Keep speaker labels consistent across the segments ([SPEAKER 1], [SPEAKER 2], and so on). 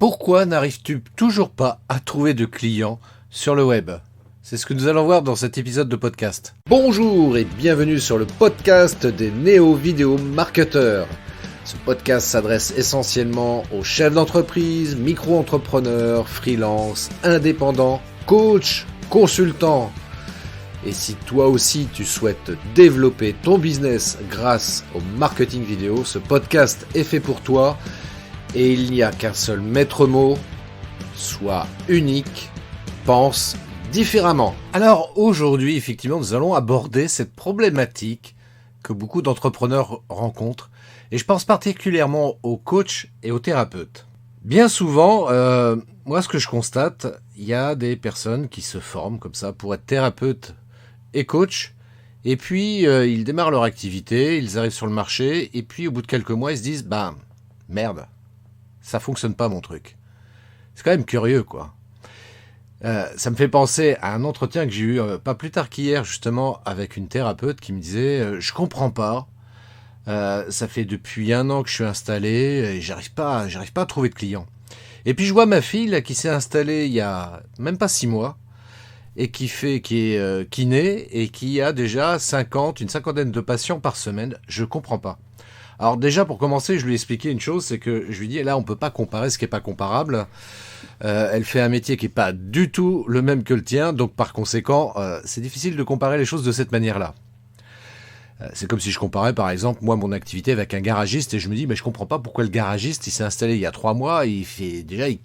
[SPEAKER 1] Pourquoi n'arrives-tu toujours pas à trouver de clients sur le web? C'est ce que nous allons voir dans cet épisode de podcast. Bonjour et bienvenue sur le podcast des néo-vidéo marketeurs. Ce podcast s'adresse essentiellement aux chefs d'entreprise, micro-entrepreneurs, freelance, indépendants, coachs, consultants. Et si toi aussi tu souhaites développer ton business grâce au marketing vidéo, ce podcast est fait pour toi. Et il n'y a qu'un seul maître mot, sois unique, pense différemment. Alors aujourd'hui, effectivement, nous allons aborder cette problématique que beaucoup d'entrepreneurs rencontrent, et je pense particulièrement aux coachs et aux thérapeutes. Bien souvent, moi ce que je constate, il y a des personnes qui se forment comme ça pour être thérapeutes et coach, et puis ils démarrent leur activité, ils arrivent sur le marché, et puis au bout de quelques mois, ils se disent « merde ». Ça fonctionne pas mon truc. C'est quand même curieux, quoi. Ça me fait penser à un entretien que j'ai eu pas plus tard qu'hier, justement, avec une thérapeute qui me disait je comprends pas. Ça fait depuis 1 an que je suis installé et j'arrive pas à trouver de clients. Et puis je vois ma fille là, qui s'est installée il y a même pas 6 mois et qui est kiné et qui a déjà une cinquantaine de patients par semaine. Je comprends pas. Alors déjà, pour commencer, je lui ai expliqué une chose, c'est que je lui dis, là, on peut pas comparer ce qui est pas comparable. Elle fait un métier qui est pas du tout le même que le tien, donc par conséquent, c'est difficile de comparer les choses de cette manière-là. C'est comme si je comparais, par exemple, moi, mon activité avec un garagiste, et je me dis, mais je comprends pas pourquoi le garagiste, il s'est installé il y a 3 mois, il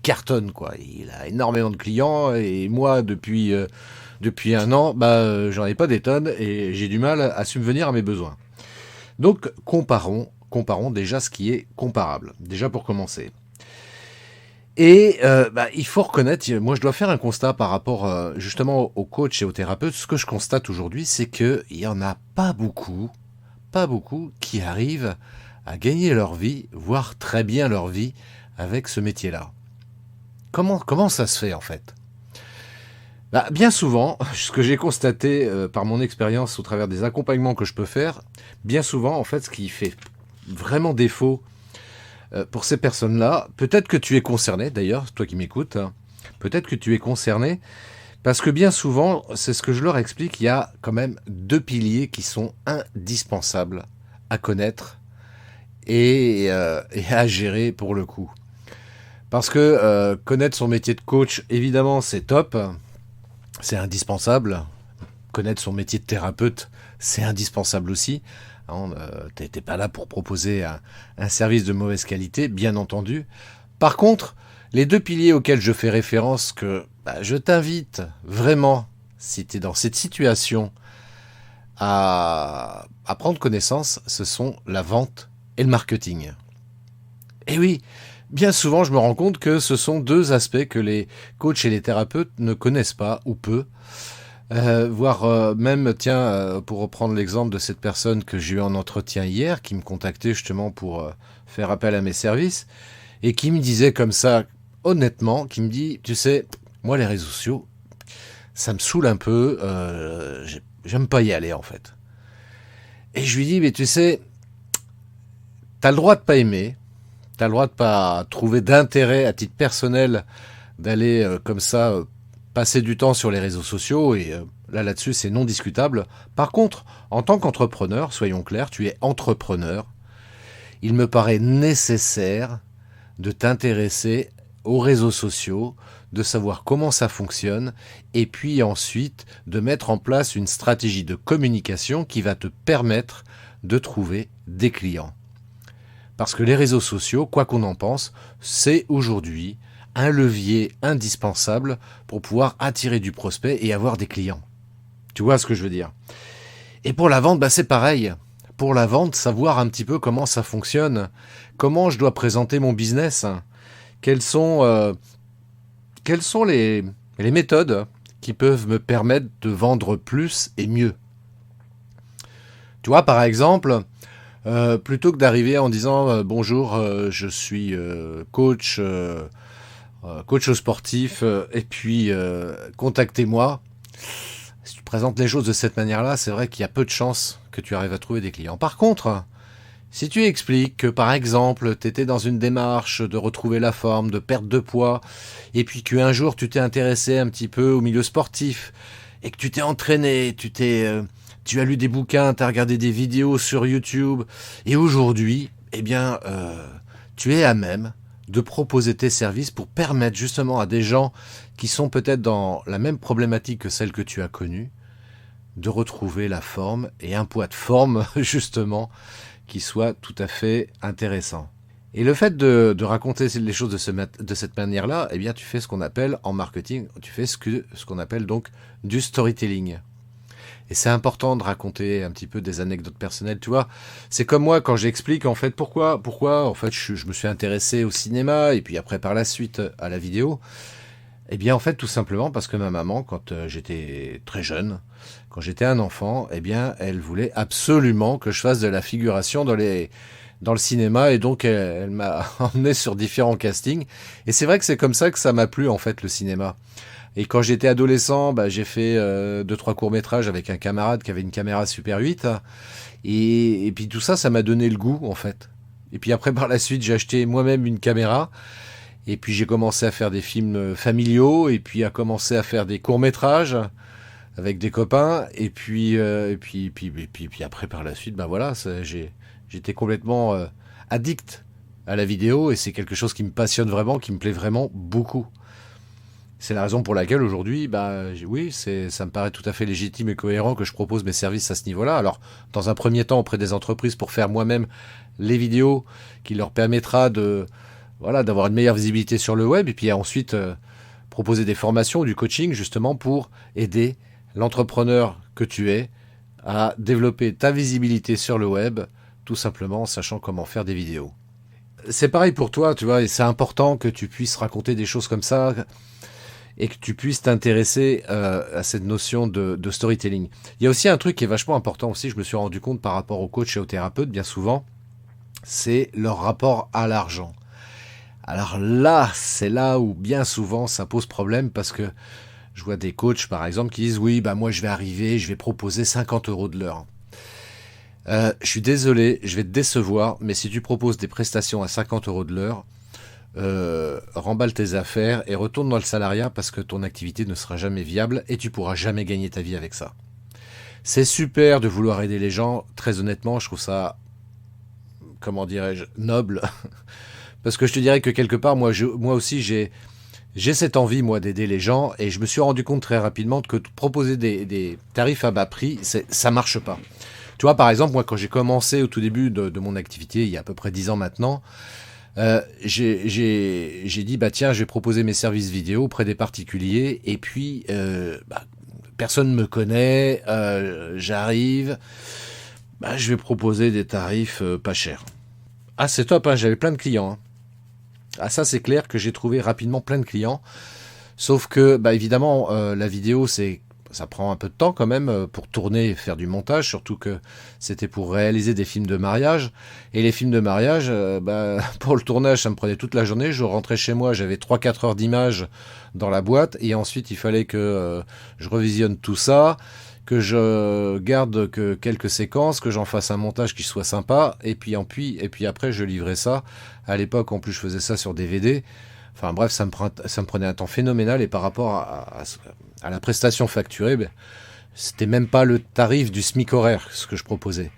[SPEAKER 1] cartonne, quoi. Il a énormément de clients, et moi, depuis 1 an, j'en ai pas des tonnes, et j'ai du mal à subvenir à mes besoins. Donc, comparons déjà ce qui est comparable, déjà pour commencer. Et il faut reconnaître, moi je dois faire un constat par rapport justement aux coachs et aux thérapeutes. Ce que je constate aujourd'hui, c'est qu'il n'y en a pas beaucoup qui arrivent à gagner leur vie, voire très bien leur vie avec ce métier-là. Comment ça se fait en fait ? Bien souvent, ce que j'ai constaté par mon expérience au travers des accompagnements que je peux faire, bien souvent, en fait, ce qui fait vraiment défaut pour ces personnes-là, peut-être que tu es concerné, d'ailleurs, toi qui m'écoutes, peut-être que tu es concerné, parce que bien souvent, c'est ce que je leur explique, il y a quand même 2 piliers qui sont indispensables à connaître et à gérer pour le coup. Parce que connaître son métier de coach, évidemment, c'est top. C'est indispensable. Connaître son métier de thérapeute, c'est indispensable aussi. T'es pas là pour proposer un service de mauvaise qualité, bien entendu. Par contre, les 2 piliers auxquels je fais référence, que je t'invite vraiment, si tu es dans cette situation, à prendre connaissance, ce sont la vente et le marketing. Et oui, bien souvent, je me rends compte que ce sont 2 aspects que les coachs et les thérapeutes ne connaissent pas ou peu. Voire même, pour reprendre l'exemple de cette personne que j'ai eu en entretien hier, qui me contactait justement pour faire appel à mes services, et qui me disait comme ça, honnêtement, qui me dit, tu sais, moi les réseaux sociaux, ça me saoule un peu, j'aime pas y aller en fait. Et je lui dis, mais tu sais, t'as le droit de pas aimer, t'as le droit de pas trouver d'intérêt à titre personnel d'aller comme ça passer du temps sur les réseaux sociaux, et là-dessus c'est non discutable. Par contre, en tant qu'entrepreneur, soyons clairs, tu es entrepreneur, il me paraît nécessaire de t'intéresser aux réseaux sociaux, de savoir comment ça fonctionne, et puis ensuite de mettre en place une stratégie de communication qui va te permettre de trouver des clients. Parce que les réseaux sociaux, quoi qu'on en pense, c'est aujourd'hui un levier indispensable pour pouvoir attirer du prospect et avoir des clients. Tu vois ce que je veux dire ? Et pour la vente, c'est pareil. Pour la vente, savoir un petit peu comment ça fonctionne, comment je dois présenter mon business, quelles sont les méthodes qui peuvent me permettre de vendre plus et mieux. Tu vois, par exemple, plutôt que d'arriver en disant bonjour, je suis coach sportif, et puis contactez-moi. Si tu présentes les choses de cette manière-là, c'est vrai qu'il y a peu de chances que tu arrives à trouver des clients. Par contre, Si tu expliques que par exemple tu étais dans une démarche de retrouver la forme, de perte de poids, et puis qu'un jour tu t'es intéressé un petit peu au milieu sportif, et que tu t'es entraîné, tu as lu des bouquins, tu as regardé des vidéos sur YouTube, et aujourd'hui, tu es à même de proposer tes services pour permettre justement à des gens qui sont peut-être dans la même problématique que celle que tu as connue, de retrouver la forme et un poids de forme justement qui soit tout à fait intéressant. Et le fait de raconter les choses de cette manière-là, eh bien tu fais ce qu'on appelle en marketing, tu fais ce qu'on appelle donc du storytelling. Et c'est important de raconter un petit peu des anecdotes personnelles, tu vois. C'est comme moi quand j'explique en fait pourquoi en fait je me suis intéressé au cinéma et puis après par la suite à la vidéo. Eh bien en fait tout simplement parce que ma maman, quand j'étais très jeune, quand j'étais un enfant, eh bien elle voulait absolument que je fasse de la figuration dans le cinéma et donc elle m'a emmené sur différents castings. Et c'est vrai que c'est comme ça que ça m'a plu en fait le cinéma. Et quand j'étais adolescent, j'ai fait 2-3 courts-métrages avec un camarade qui avait une caméra Super 8. Et puis tout ça, ça m'a donné le goût, en fait. Et puis après, par la suite, j'ai acheté moi-même une caméra. Et puis j'ai commencé à faire des films familiaux. Et puis à commencer à faire des courts-métrages avec des copains. Et puis après, par la suite, j'étais complètement addict à la vidéo. Et c'est quelque chose qui me passionne vraiment, qui me plaît vraiment beaucoup. C'est la raison pour laquelle aujourd'hui, oui, ça me paraît tout à fait légitime et cohérent que je propose mes services à ce niveau-là. Alors, dans un premier temps, auprès des entreprises pour faire moi-même les vidéos qui leur permettra d'avoir une meilleure visibilité sur le web et puis ensuite proposer des formations ou du coaching justement pour aider l'entrepreneur que tu es à développer ta visibilité sur le web, tout simplement en sachant comment faire des vidéos. C'est pareil pour toi, tu vois, et c'est important que tu puisses raconter des choses comme ça et que tu puisses t'intéresser à cette notion de storytelling. Il y a aussi un truc qui est vachement important aussi, je me suis rendu compte par rapport aux coachs et aux thérapeutes, bien souvent, c'est leur rapport à l'argent. Alors là, c'est là où bien souvent ça pose problème parce que je vois des coachs par exemple qui disent oui, moi je vais arriver, je vais proposer 50 € de l'heure. Je suis désolé, je vais te décevoir, mais si tu proposes des prestations à 50 € de l'heure, remballe tes affaires et retourne dans le salariat parce que ton activité ne sera jamais viable et tu pourras jamais gagner ta vie avec ça. C'est super de vouloir aider les gens, très honnêtement, je trouve ça, comment dirais-je, noble. Parce que je te dirais que quelque part, moi aussi, j'ai cette envie, moi, d'aider les gens et je me suis rendu compte très rapidement que proposer des tarifs à bas prix, ça marche pas. Tu vois, par exemple, moi, quand j'ai commencé au tout début de mon activité, il y a à peu près 10 ans maintenant, j'ai dit tiens, je vais proposer mes services vidéo auprès des particuliers et puis personne me connaît, j'arrive, je vais proposer des tarifs pas chers. Ah, c'est top, hein, j'avais plein de clients. Ah, ça c'est clair que j'ai trouvé rapidement plein de clients, sauf que évidemment la vidéo ça prend un peu de temps quand même pour tourner et faire du montage, surtout que c'était pour réaliser des films de mariage. Et les films de mariage, pour le tournage, ça me prenait toute la journée. Je rentrais chez moi, j'avais 3-4 heures d'images dans la boîte. Et ensuite, il fallait que je revisionne tout ça, que je garde que quelques séquences, que j'en fasse un montage qui soit sympa. Et puis après, je livrais ça. À l'époque, en plus, je faisais ça sur DVD. Enfin bref, ça me prenait un temps phénoménal. Et par rapport à la prestation facturée, c'était même pas le tarif du SMIC horaire, ce que je proposais.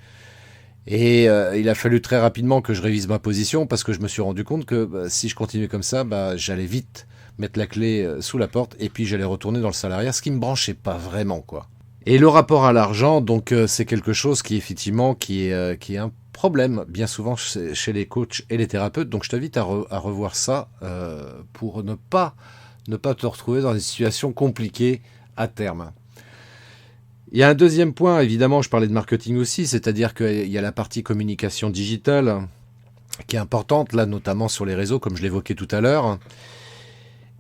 [SPEAKER 1] Et il a fallu très rapidement que je révise ma position parce que je me suis rendu compte que si je continuais comme ça, j'allais vite mettre la clé sous la porte et puis j'allais retourner dans le salariat, ce qui me branchait pas vraiment, quoi. Et le rapport à l'argent, donc c'est quelque chose qui effectivement qui est un problème bien souvent chez les coachs et les thérapeutes. Donc je t'invite à revoir ça pour ne pas te retrouver dans des situations compliquées à terme. Il y a un deuxième point, évidemment, je parlais de marketing aussi, c'est-à-dire qu'il y a la partie communication digitale qui est importante, là, notamment sur les réseaux, comme je l'évoquais tout à l'heure.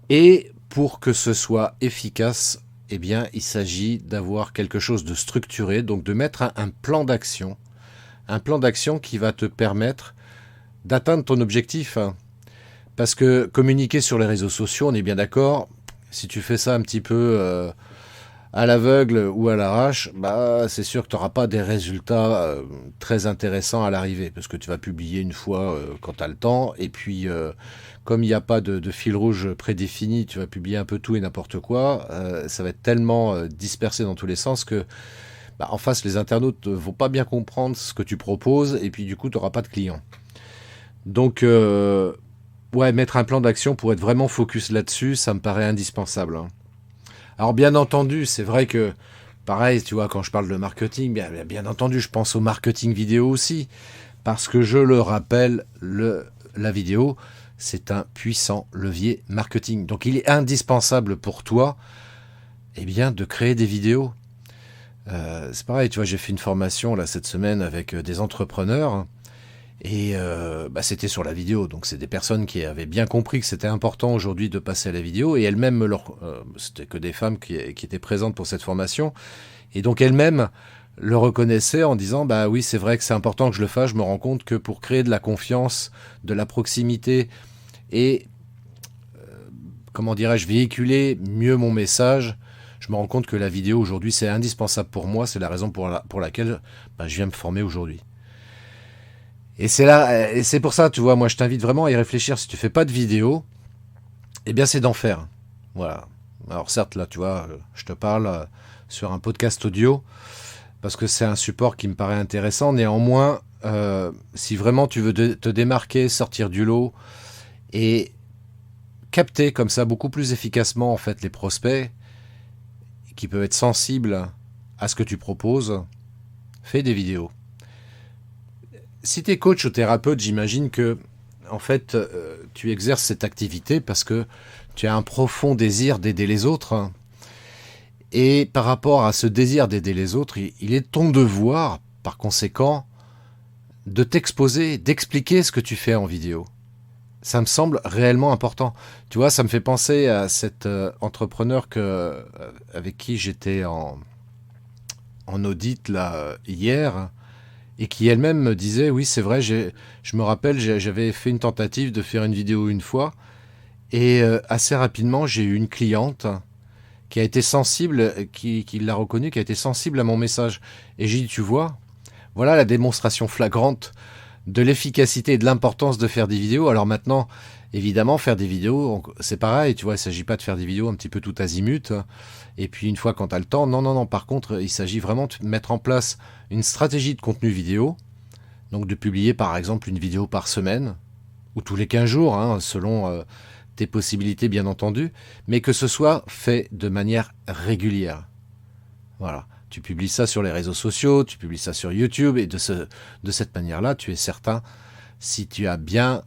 [SPEAKER 1] Et pour que ce soit efficace, il s'agit d'avoir quelque chose de structuré, donc de mettre un plan d'action qui va te permettre d'atteindre ton objectif. Parce que communiquer sur les réseaux sociaux, on est bien d'accord, si tu fais ça un petit peu à l'aveugle ou à l'arrache, bah c'est sûr que tu n'auras pas des résultats très intéressants à l'arrivée, parce que tu vas publier une fois quand tu as le temps, et puis comme il n'y a pas de fil rouge prédéfini, tu vas publier un peu tout et n'importe quoi, ça va être tellement dispersé dans tous les sens que en face les internautes ne vont pas bien comprendre ce que tu proposes, et puis du coup tu n'auras pas de clients. Donc ouais, mettre un plan d'action pour être vraiment focus là-dessus, ça me paraît indispensable, hein. Alors bien entendu, c'est vrai que, pareil, tu vois, quand je parle de marketing, bien entendu, je pense au marketing vidéo aussi, parce que je le rappelle, la vidéo, c'est un puissant levier marketing. Donc il est indispensable pour toi, eh bien, de créer des vidéos. C'est pareil, tu vois, j'ai fait une formation là cette semaine avec des entrepreneurs. Et c'était sur la vidéo, donc c'est des personnes qui avaient bien compris que c'était important aujourd'hui de passer à la vidéo, et elles-mêmes, c'était que des femmes qui étaient présentes pour cette formation, et donc elles-mêmes le reconnaissaient en disant bah oui, c'est vrai que c'est important que je le fasse. Je me rends compte que pour créer de la confiance, de la proximité et comment dirais-je, véhiculer mieux mon message, je me rends compte que la vidéo aujourd'hui c'est indispensable pour moi. C'est la raison pour laquelle je viens me former aujourd'hui. Et c'est pour ça, tu vois, moi je t'invite vraiment à y réfléchir. Si tu fais pas de vidéo, eh bien c'est d'en faire. Voilà. Alors certes, là, tu vois, je te parle sur un podcast audio, parce que c'est un support qui me paraît intéressant. Néanmoins, si vraiment tu veux te démarquer, sortir du lot, et capter comme ça beaucoup plus efficacement en fait les prospects, qui peuvent être sensibles à ce que tu proposes, fais des vidéos. Si tu es coach ou thérapeute, j'imagine que en fait, tu exerces cette activité parce que tu as un profond désir d'aider les autres. Et par rapport à ce désir d'aider les autres, il est ton devoir, par conséquent, de t'exposer, d'expliquer ce que tu fais en vidéo. Ça me semble réellement important. Tu vois, ça me fait penser à cet entrepreneur avec qui j'étais en audit là, hier, et qui elle-même me disait, oui c'est vrai, je me rappelle, j'avais fait une tentative de faire une vidéo une fois, et assez rapidement j'ai eu une cliente qui a été sensible, qui l'a reconnu, qui a été sensible à mon message. Et j'ai dit, tu vois, voilà la démonstration flagrante de l'efficacité et de l'importance de faire des vidéos. Alors maintenant, évidemment, faire des vidéos, c'est pareil, tu vois, il ne s'agit pas de faire des vidéos un petit peu tout azimut, et puis une fois quand tu as le temps, non, par contre, il s'agit vraiment de mettre en place une stratégie de contenu vidéo, donc de publier par exemple une vidéo par semaine, ou tous les 15 jours, hein, selon tes possibilités bien entendu, mais que ce soit fait de manière régulière. Voilà. Tu publies ça sur les réseaux sociaux, tu publies ça sur YouTube, et de cette manière-là, tu es certain, si tu as bien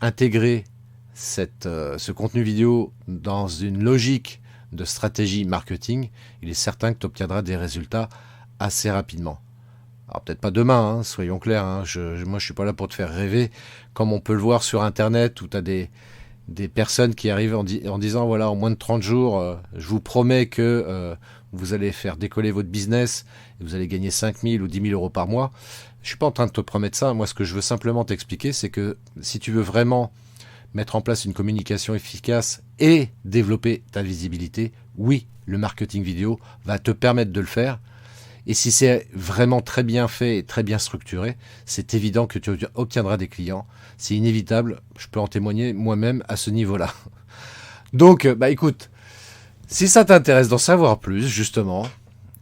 [SPEAKER 1] intégré ce contenu vidéo dans une logique de stratégie marketing, il est certain que tu obtiendras des résultats assez rapidement. Alors peut-être pas demain, hein, soyons clairs, hein, moi je suis pas là pour te faire rêver, comme on peut le voir sur Internet, où tu as des personnes qui arrivent en disant, voilà, en moins de 30 jours, je vous promets que vous allez faire décoller votre business et vous allez gagner 5 000 ou 10 000 euros par mois. Je suis pas en train de te promettre ça. Moi, ce que je veux simplement t'expliquer, c'est que si tu veux vraiment mettre en place une communication efficace et développer ta visibilité, oui, le marketing vidéo va te permettre de le faire. Et si c'est vraiment très bien fait et très bien structuré, c'est évident que tu obtiendras des clients. C'est inévitable, je peux en témoigner moi-même à ce niveau-là. Donc, écoute, si ça t'intéresse d'en savoir plus, justement,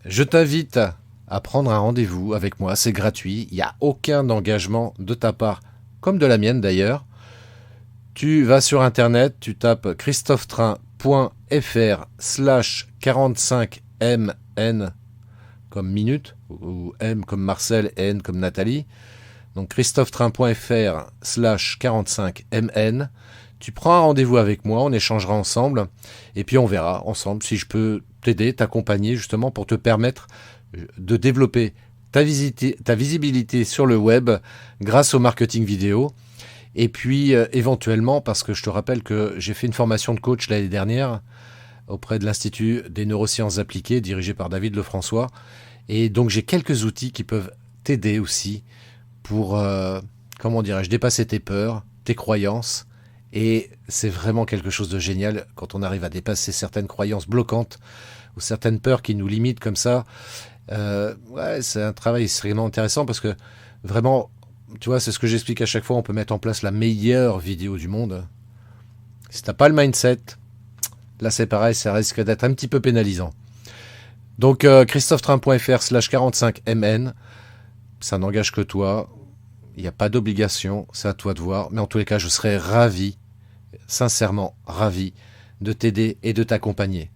[SPEAKER 1] je t'invite à prendre un rendez-vous avec moi. C'est gratuit, il n'y a aucun engagement de ta part, comme de la mienne d'ailleurs. Tu vas sur Internet, tu tapes christophetrain.fr/45mn comme minute, ou M comme Marcel, N comme Nathalie. Donc christophetrain.fr/45mn. Tu prends un rendez-vous avec moi, on échangera ensemble, et puis on verra ensemble si je peux t'aider, t'accompagner justement pour te permettre de développer ta visibilité sur le web grâce au marketing vidéo. Et puis éventuellement, parce que je te rappelle que j'ai fait une formation de coach l'année dernière auprès de l'Institut des neurosciences appliquées dirigé par David Lefrançois, et donc j'ai quelques outils qui peuvent t'aider aussi pour, dépasser tes peurs, tes croyances, Et c'est vraiment quelque chose de génial quand on arrive à dépasser certaines croyances bloquantes ou certaines peurs qui nous limitent comme ça. C'est un travail extrêmement intéressant parce que vraiment, tu vois, c'est ce que j'explique à chaque fois, on peut mettre en place la meilleure vidéo du monde. Si t'as pas le mindset, là c'est pareil, ça risque d'être un petit peu pénalisant. Donc christophetrain.fr/45mn, ça n'engage que toi, il n'y a pas d'obligation, c'est à toi de voir, mais en tous les cas je serais ravi, sincèrement ravi, de t'aider et de t'accompagner.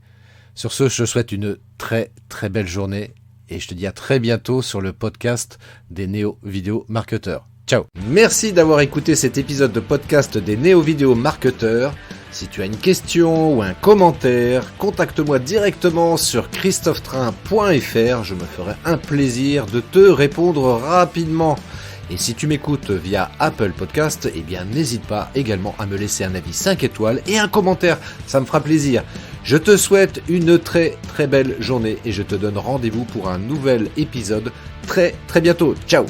[SPEAKER 1] Sur ce, je te souhaite une très très belle journée et je te dis à très bientôt sur le podcast des néo-vidéo marketeurs. Ciao. Merci d'avoir écouté cet épisode de podcast des néo-vidéo marketeurs. Si tu as une question ou un commentaire, contacte-moi directement sur christophetrain.fr. Je me ferai un plaisir de te répondre rapidement. Et si tu m'écoutes via Apple Podcast, eh bien n'hésite pas également à me laisser un avis 5 étoiles et un commentaire, ça me fera plaisir. Je te souhaite une très très belle journée et je te donne rendez-vous pour un nouvel épisode très très bientôt. Ciao.